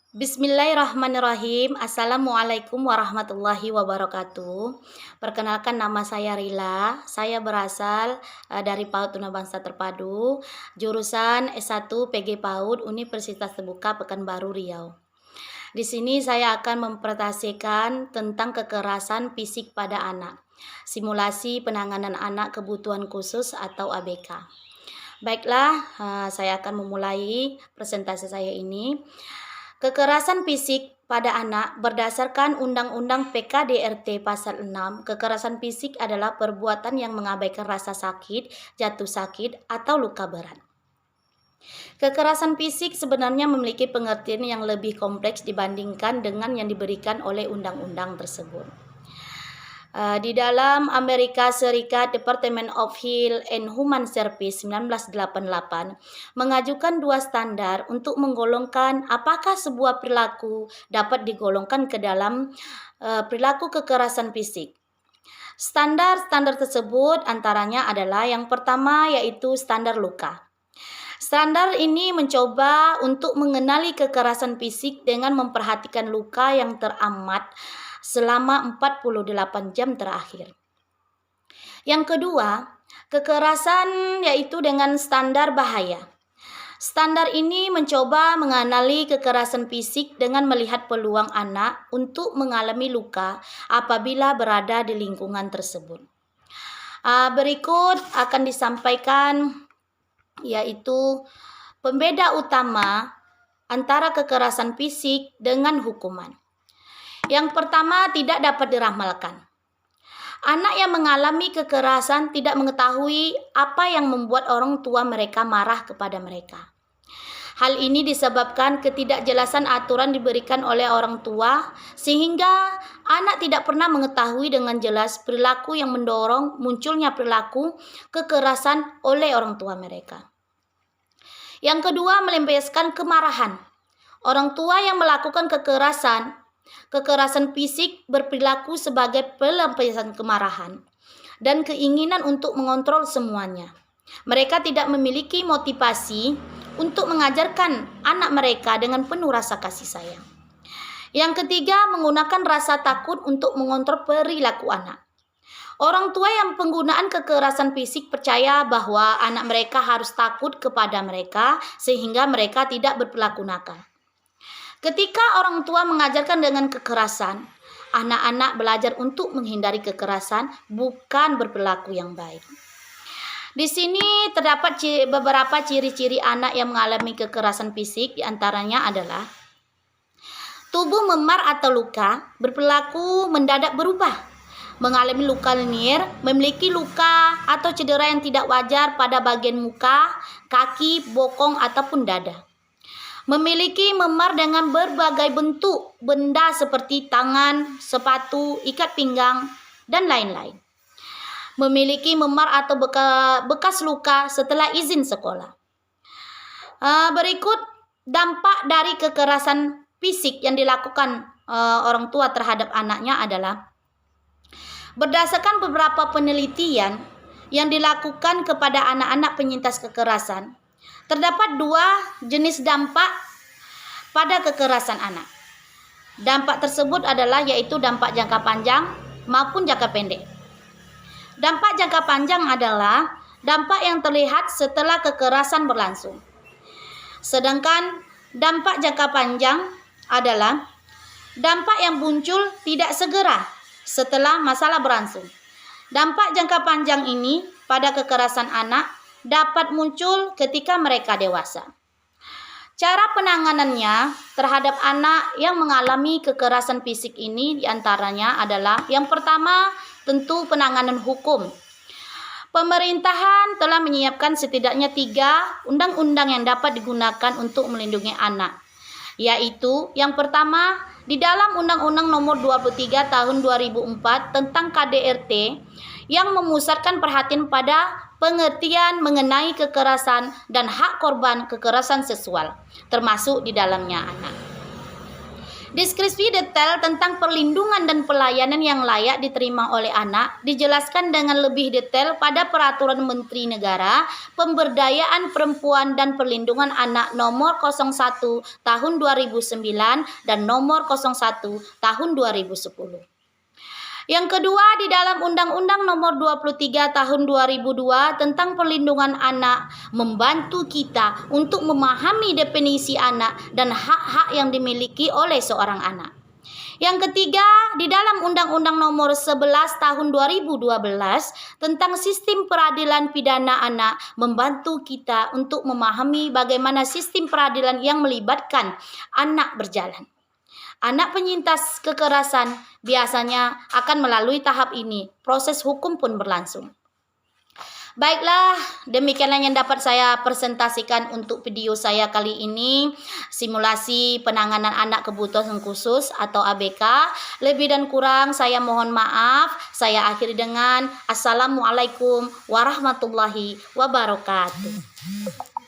Bismillahirrahmanirrahim. Assalamualaikum warahmatullahi wabarakatuh. Perkenalkan, nama saya Rila. Saya berasal dari PAUD Tunabangsa Terpadu, jurusan S1 PG PAUD Universitas Terbuka Pekanbaru Riau. Di sini saya akan mempresentasikan tentang kekerasan fisik pada anak, simulasi penanganan anak kebutuhan khusus atau ABK. Baiklah, saya akan memulai presentasi saya ini. Kekerasan fisik pada anak berdasarkan Undang-Undang PKDRT Pasal 6, kekerasan fisik adalah perbuatan yang mengabaikan rasa sakit, jatuh sakit, atau luka berat. Kekerasan fisik sebenarnya memiliki pengertian yang lebih kompleks dibandingkan dengan yang diberikan oleh undang-undang tersebut. Di dalam Amerika Serikat, Department of Health and Human Service 1988 mengajukan dua standar untuk menggolongkan apakah sebuah perilaku dapat digolongkan ke dalam perilaku kekerasan fisik. Standar-standar tersebut antaranya adalah yang pertama yaitu standar luka. Standar ini mencoba untuk mengenali kekerasan fisik dengan memperhatikan luka yang teramat selama 48 jam terakhir. Yang kedua, kekerasan yaitu dengan standar bahaya. Standar ini mencoba mengenali kekerasan fisik dengan melihat peluang anak untuk mengalami luka apabila berada di lingkungan tersebut. Berikut akan disampaikan yaitu pembeda utama antara kekerasan fisik dengan hukuman. Yang pertama, tidak dapat diramalkan. Anak yang mengalami kekerasan tidak mengetahui apa yang membuat orang tua mereka marah kepada mereka. Hal ini disebabkan ketidakjelasan aturan diberikan oleh orang tua, sehingga anak tidak pernah mengetahui dengan jelas perilaku yang mendorong munculnya perilaku kekerasan oleh orang tua mereka. Yang kedua, melampiaskan kemarahan. Orang tua yang melakukan kekerasan fisik berperilaku sebagai pelampiasan kemarahan dan keinginan untuk mengontrol semuanya. Mereka tidak memiliki motivasi untuk mengajarkan anak mereka dengan penuh rasa kasih sayang. Yang ketiga, menggunakan rasa takut untuk mengontrol perilaku anak. Orang tua yang penggunaan kekerasan fisik percaya bahwa anak mereka harus takut kepada mereka sehingga mereka tidak berperilaku nakal. Ketika orang tua mengajarkan dengan kekerasan, anak-anak belajar untuk menghindari kekerasan, bukan berperilaku yang baik. Di sini terdapat beberapa ciri-ciri anak yang mengalami kekerasan fisik, diantaranya adalah tubuh memar atau luka, berperilaku mendadak berubah, mengalami luka linear, memiliki luka atau cedera yang tidak wajar pada bagian muka, kaki, bokong, ataupun dada. Memiliki memar dengan berbagai bentuk benda seperti tangan, sepatu, ikat pinggang, dan lain-lain. Memiliki memar atau bekas luka setelah izin sekolah. Berikut dampak dari kekerasan fisik yang dilakukan orang tua terhadap anaknya adalah berdasarkan beberapa penelitian yang dilakukan kepada anak-anak penyintas kekerasan. Terdapat dua jenis dampak pada kekerasan anak. Dampak tersebut adalah yaitu dampak jangka panjang maupun jangka pendek. Dampak jangka panjang adalah dampak yang terlihat setelah kekerasan berlangsung. Sedangkan dampak jangka panjang adalah dampak yang muncul tidak segera setelah masalah berlangsung. Dampak jangka panjang ini pada kekerasan anak dapat muncul ketika mereka dewasa. Cara penanganannya terhadap anak yang mengalami kekerasan fisik ini diantaranya adalah yang pertama, tentu penanganan hukum. Pemerintahan telah menyiapkan setidaknya 3 undang-undang yang dapat digunakan untuk melindungi anak, yaitu yang pertama, di dalam Undang-Undang Nomor 23 Tahun 2004 tentang KDRT yang memusatkan perhatian pada pengertian mengenai kekerasan dan hak korban kekerasan seksual, termasuk di dalamnya anak. Deskripsi detail tentang perlindungan dan pelayanan yang layak diterima oleh anak dijelaskan dengan lebih detail pada Peraturan Menteri Negara Pemberdayaan Perempuan dan Perlindungan Anak Nomor 01 Tahun 2009 dan Nomor 01 Tahun 2010. Yang kedua, di dalam Undang-Undang Nomor 23 Tahun 2002 tentang Perlindungan Anak membantu kita untuk memahami definisi anak dan hak-hak yang dimiliki oleh seorang anak. Yang ketiga, di dalam Undang-Undang Nomor 11 Tahun 2012 tentang Sistem Peradilan Pidana Anak membantu kita untuk memahami bagaimana sistem peradilan yang melibatkan anak berjalan. Anak penyintas kekerasan biasanya akan melalui tahap ini. Proses hukum pun berlangsung. Baiklah, demikianlah yang dapat saya presentasikan untuk video saya kali ini. Simulasi penanganan anak kebutuhan khusus atau ABK. Lebih dan kurang saya mohon maaf. Saya akhiri dengan Assalamualaikum warahmatullahi wabarakatuh.